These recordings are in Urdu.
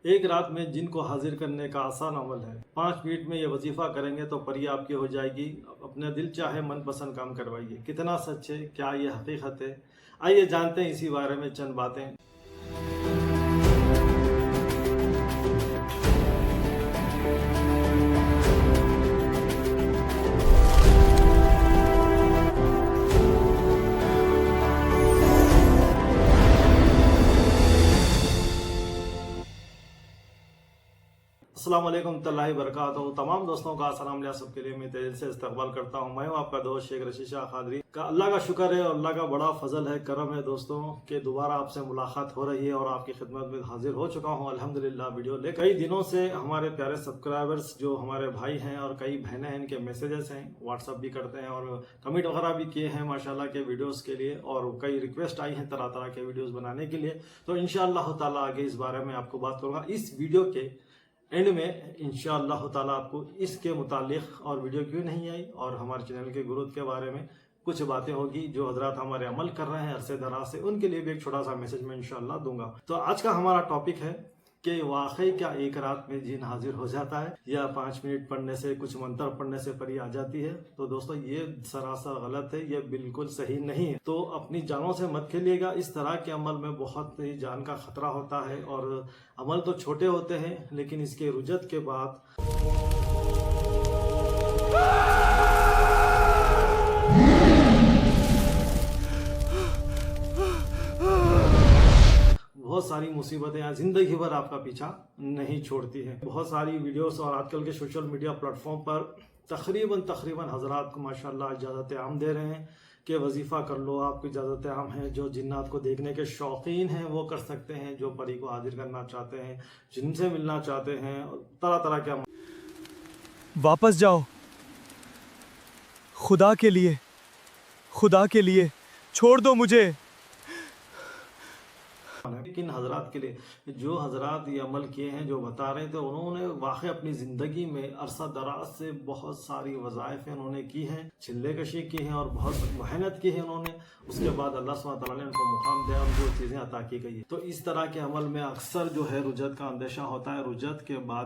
ایک رات میں جن کو حاضر کرنے کا آسان عمل ہے۔ 5 منٹ میں یہ وظیفہ کریں گے تو پری آپ کی ہو جائے گی۔ اپنے دل چاہے من پسند کام کروائیے۔ کتنا سچ ہے؟ کیا یہ حقیقت ہے؟ آئیے جانتے ہیں اسی بارے میں چند باتیں۔ السلام علیکم اللہ وبرکاتہ۔ تمام دوستوں کا السلام علیکم، سب کے لیے میں دل سے استقبال کرتا ہوں۔ میں ہوں آپ کا دوست شیخ رشید شاہ قادری کا۔ اللہ کا شکر ہے اور اللہ کا بڑا فضل ہے، کرم ہے دوستوں کہ دوبارہ آپ سے ملاقات ہو رہی ہے اور آپ کی خدمت میں حاضر ہو چکا ہوں الحمدللہ ویڈیو لے۔ کئی دنوں سے ہمارے پیارے سبسکرائبرز جو ہمارے بھائی ہیں اور کئی بہنیں ہیں، ان کے میسیجز ہیں، واٹس ایپ بھی کرتے ہیں اور کمنٹ وغیرہ بھی کیے ہیں ماشاءاللہ کے ویڈیوز کے لیے، اور کئی ریکویسٹ آئی ہیں طرح طرح کے ویڈیوز بنانے کے لیے۔ تو انشاءاللہ تعالیٰ آگے اس بارے میں آپ کو بات کروں گا۔ اس ویڈیو کے اینڈ میں انشاءاللہ تعالیٰ آپ کو اس کے متعلق اور ویڈیو کیوں نہیں آئی اور ہمارے چینل کے گروتھ کے بارے میں کچھ باتیں ہوگی جو حضرات ہمارے عمل کر رہے ہیں عرصے دراز سے، ان کے لیے بھی ایک چھوٹا سا میسج میں انشاءاللہ دوں گا۔ تو آج کا ہمارا ٹاپک ہے کہ واقعی کیا ایک رات میں جن حاضر ہو جاتا ہے یا 5 منٹ پڑھنے سے، کچھ منتر پڑھنے سے پری آ جاتی ہے؟ تو دوستو یہ سراسر غلط ہے، یہ بالکل صحیح نہیں ہے۔ تو اپنی جانوں سے مت کھیلیے گا۔ اس طرح کے عمل میں بہت ہی جان کا خطرہ ہوتا ہے اور عمل تو چھوٹے ہوتے ہیں لیکن اس کے رجت کے بعد بہت ساری مصیبتیں زندگی بھر آپ کا پیچھا نہیں چھوڑتی ہیں۔ بہت ساری ویڈیوز اور آج کل کے سوشل میڈیا پلیٹ فارم پر تقریباً حضرات کو ماشاءاللہ اجازت عام دے رہے ہیں کہ وظیفہ کر لو، آپ کو اجازت عام ہے۔ جو جنات کو دیکھنے کے شوقین ہیں وہ کر سکتے ہیں، جو پری کو حاضر کرنا چاہتے ہیں، جن سے ملنا چاہتے ہیں، طرح طرح کے واپس جاؤ، خدا کے لیے چھوڑ دو مجھے۔ لیکن حضرات کے لیے جو حضرات یہ عمل کیے ہیں، جو بتا رہے تھے، انہوں نے واقع اپنی زندگی میں عرصہ دراز سے بہت ساری وظائف انہوں نے کی ہیں، چلے کشی کی ہیں اور بہت محنت کی ہے انہوں نے۔ اس کے بعد اللہ سبحانہ تعالیٰ نے ان کو مقام دیا اور جو چیزیں عطا کی گئی ہے۔ تو اس طرح کے عمل میں اکثر جو ہے رجت کا اندیشہ ہوتا ہے۔ رجت کے بعد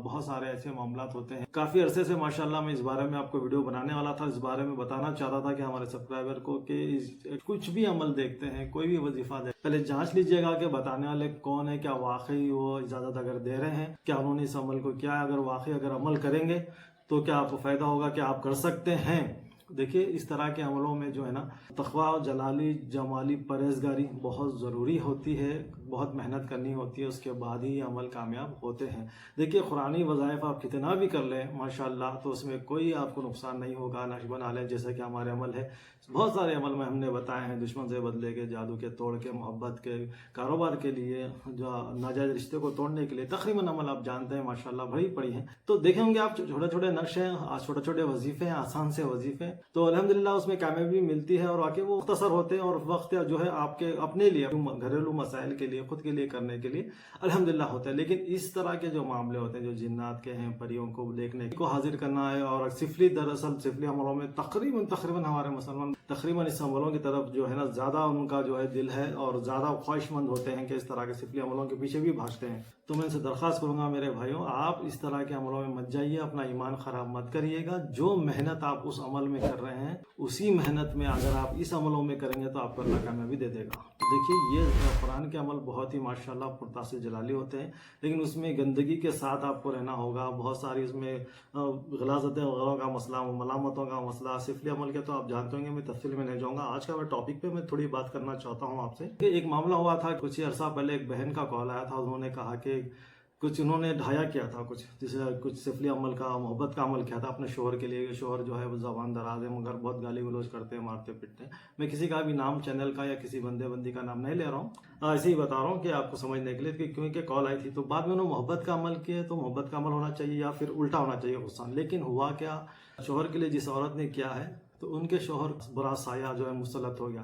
بہت سارے ایسے معاملات ہوتے ہیں۔ کافی عرصے سے ماشاءاللہ میں اس بارے میں آپ کو ویڈیو بنانے والا تھا، اس بارے میں بتانا چاہتا تھا کہ ہمارے سبسکرائبر کو کہ کچھ بھی عمل دیکھتے ہیں، کوئی بھی وظیفہ دے، پہلے جانچ لیجئے گا کہ بتانے والے کون ہے، کیا واقعی وہ اجازت اگر دے رہے ہیں، کیا انہوں نے اس عمل کو کیا، اگر واقعی اگر عمل کریں گے تو کیا آپ کو فائدہ ہوگا، کیا آپ کر سکتے ہیں۔ دیکھیے اس طرح کے عملوں میں جو ہے نا تقویٰ، جلالی، جمالی، پرہیزگاری بہت ضروری ہوتی ہے، بہت محنت کرنی ہوتی ہے، اس کے بعد ہی عمل کامیاب ہوتے ہیں۔ دیکھیے قرآنی وظائف آپ کتنا بھی کر لیں ماشاءاللہ تو اس میں کوئی آپ کو نقصان نہیں ہوگا، نقش بنا لیں جیسا کہ ہمارے عمل ہے۔ بہت سارے عمل میں ہم نے بتائے ہیں، دشمن سے بدلے کے، جادو کے توڑ کے، محبت کے، کاروبار کے لیے، جو ناجائز رشتے کو توڑنے کے لیے تقریباً عمل آپ جانتے ہیں ماشاءاللہ بھری پڑی ہیں۔ تو دیکھیں ہوں گے آپ چھوٹے چھوٹے نقشے، چھوٹے چھوٹے وظیفے ہیں، آسان سے وظیفے، تو الحمدللہ اس میں کامیابی ملتی ہے اور واقعی وہ مختصر ہوتے ہیں اور وقت جو ہے آپ کے اپنے لیے، گھریلو مسائل کے لیے، خود کے لیے کرنے کے لیے الحمدللہ ہوتا ہے۔ لیکن اس طرح کے جو معاملے ہوتے ہیں، جو جنات کے ہیں، پریوں کو دیکھنے کو حاضر کرنا ہے اور دراصل سفلی عملوں میں تقریباً ہمارے مسلمان تقریباً اس عملوں کی طرف جو ہے نا زیادہ ان کا جو ہے دل ہے اور زیادہ خواہش مند ہوتے ہیں کہ اس طرح کے سفلی عملوں کے پیچھے بھی بھاگتے ہیں۔ تو میں ان سے درخواست کروں گا میرے بھائیوں، آپ اس طرح کے عملوں میں مت جائیے، اپنا ایمان خراب مت کریے گا۔ جو محنت آپ اس عمل میں کر رہے ہیں، اسی محنت میں اگر آپ اس عملوں میں کریں گے تو آپ کو اللہ کامیابی دے دے گا۔ دیکھیے یہ قرآن کے عمل بہت ہی ماشاءاللہ پرتاثر جلالی ہوتے ہیں، لیکن اس میں گندگی کے ساتھ آپ کو رہنا ہوگا۔ بہت ساری اس میں غلاظتیں وغیرہ کا مسئلہ، ملامتوں کا مسئلہ، سفلی عمل کے تو آپ جانتے ہوں گے، میں تفصیل میں نہیں جاؤں گا۔ آج کا میں ٹاپک پہ میں تھوڑی بات کرنا چاہتا ہوں آپ سے کہ ایک معاملہ ہوا تھا کچھ ہی عرصہ پہلے، ایک بہن کا کال آیا تھا، انہوں نے کہا کہ کچھ انہوں نے ڈھایا کیا تھا، کچھ سفلی عمل کا، محبت کا عمل کیا تھا اپنے شوہر کے لیے۔ شوہر جو ہے وہ زبان دراز ہے، مگر بہت گالی گلوچ کرتے ہیں، مارتے پیٹتے ہیں۔ میں کسی کا بھی نام، چینل کا یا کسی بندی کا نام نہیں لے رہا ہوں، ایسے ہی بتا رہا ہوں کہ آپ کو سمجھنے کے لیے کہ کیونکہ کال آئی تھی۔ تو بعد میں انہوں نے محبت کا عمل کیا، تو محبت کا عمل ہونا چاہیے یا پھر الٹا ہونا چاہیے غصہ۔ لیکن ہوا کیا، شوہر کے لیے جس عورت نے کیا ہے تو ان کے شوہر برا سایہ جو ہے مسلط ہو گیا۔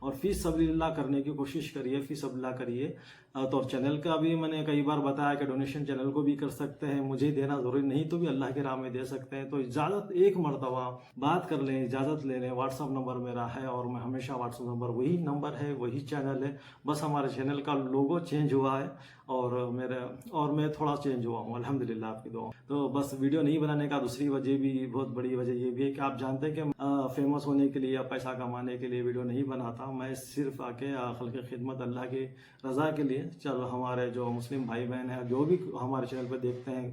اور فی سبیل اللہ کرنے کی کوشش کریے, فی سبیل اللہ کریے. تو چینل کا بھی میں نے کئی بار بتایا کہ ڈونیشن چینل کو بھی کر سکتے ہیں, مجھے دینا ضروری نہیں تو بھی اللہ کی راہ میں دے سکتے ہیں. تو اجازت ایک مرتبہ بات کر لیں, اجازت لے لیں. واٹس ایپ نمبر میرا ہے اور میں ہمیشہ واٹس ایپ نمبر وہی نمبر ہے, وہی چینل ہے, بس ہمارے چینل کا لوگو چینج ہوا ہے اور میں تھوڑا چینج ہوا ہوں الحمدللہ آپ کی دعا. تو بس ویڈیو نہیں بنانے کا دوسری وجہ بھی, بہت بڑی وجہ یہ بھی ہے کہ آپ جانتے ہیں کہ فیمس ہونے کے لیے یا پیسہ کمانے کے لیے ویڈیو نہیں بناتا. میں صرف آ کے خلق خدمت اللہ کی رضا کے لیے, چلو ہمارے جو مسلم بھائی بہن ہیں جو بھی ہمارے چینل پہ دیکھتے ہیں,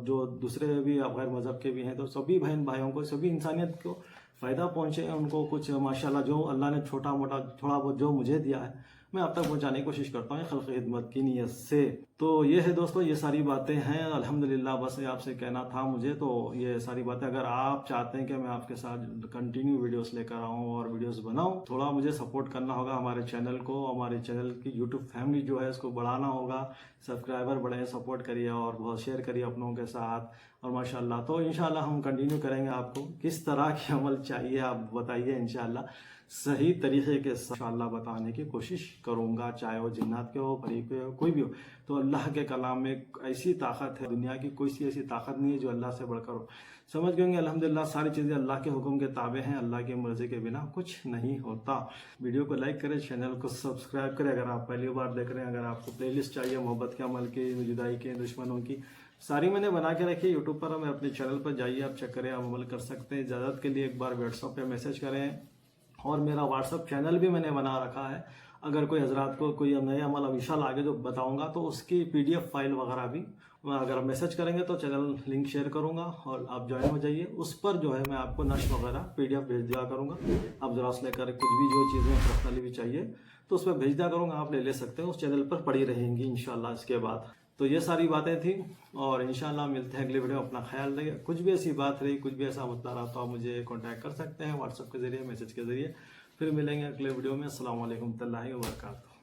جو دوسرے بھی غیر مذہب کے بھی ہیں, تو سبھی بہن بھائیوں کو, سبھی انسانیت کو فائدہ پہنچے, ان کو کچھ ماشاءاللہ جو اللہ نے چھوٹا موٹا تھوڑا بہت جو مجھے دیا ہے میں آپ تک پہنچانے کی کوشش کرتا ہوں خلق خدمت کی نیت سے. تو یہ ہے دوستو, یہ ساری باتیں ہیں الحمدللہ. بس یہ آپ سے کہنا تھا مجھے. تو یہ ساری باتیں اگر آپ چاہتے ہیں کہ میں آپ کے ساتھ کنٹینیو ویڈیوز لے کر آؤں اور ویڈیوز بناؤں, تھوڑا مجھے سپورٹ کرنا ہوگا ہمارے چینل کو, ہمارے چینل کی یوٹیوب فیملی جو ہے اس کو بڑھانا ہوگا. سبسکرائبر بڑھائیں, سپورٹ کریے اور بہت شیئر کریے اپنوں کے ساتھ. اور ماشاءاللہ تو انشاءاللہ ہم کنٹینیو کریں گے. آپ کو کس طرح کے عمل چاہیے آپ بتائیے, انشاءاللہ صحیح طریقے کے ساتھ انشاءاللہ بتانے کی کوشش کروں گا, چاہے وہ جنات کے ہو, فریق کے ہو, کوئی بھی ہو. تو اللہ کے کلام میں ایسی طاقت ہے, دنیا کی کوئی سی ایسی طاقت نہیں ہے جو اللہ سے بڑھ کر ہو. سمجھ گئے گے الحمدللہ ساری چیزیں اللہ کے حکم کے تابع ہیں, اللہ کی مرضی کے بنا کچھ نہیں ہوتا. ویڈیو کو لائک کریں, چینل کو سبسکرائب کریں اگر آپ پہلی بار دیکھ رہے ہیں. اگر آپ کو پلے لسٹ چاہیے محبت کے عمل کی, جدائی کے, دشمنوں کی, ساری میں نے بنا کے رکھی یوٹیوب پر. ہمیں اپنے چینل پر جائیے, آپ چیک کریں, آپ عمل کر سکتے ہیں. اجازت کے لیے ایک بار واٹس ایپ پہ میسج کریں. اور میرا واٹس ایپ چینل بھی میں نے بنا رکھا ہے. اگر کوئی حضرات کو کوئی نئے عمل اب انشاءاللہ آگے جو بتاؤں گا تو اس کی PDF فائل وغیرہ بھی اگر میسج کریں گے تو چینل لنک شیئر کروں گا اور آپ جوائن ہو جائیے. اس پر جو ہے میں آپ کو نشر وغیرہ PDF بھیج دیا کروں گا. آپ ذرا اس لے کر کچھ بھی جو چیزیں پرسنلی بھی چاہیے تو اس پہ بھیج دیا کروں گا, آپ لے سکتے ہیں. اس چینل پر پڑی رہیں گی انشاءاللہ اس کے بعد. تو یہ ساری باتیں تھیں اور انشاءاللہ ملتے ہیں اگلی ویڈیو. اپنا خیال رکھیے. کچھ بھی ایسی بات رہی, کچھ بھی ایسا مسئلہ رہا تو آپ مجھے کانٹیکٹ کر سکتے ہیں واٹس ایپ کے ذریعے, میسج کے ذریعے. پھر ملیں گے اگلے ویڈیو میں. السلام علیکم ورحمۃ اللہ وبرکاتہ.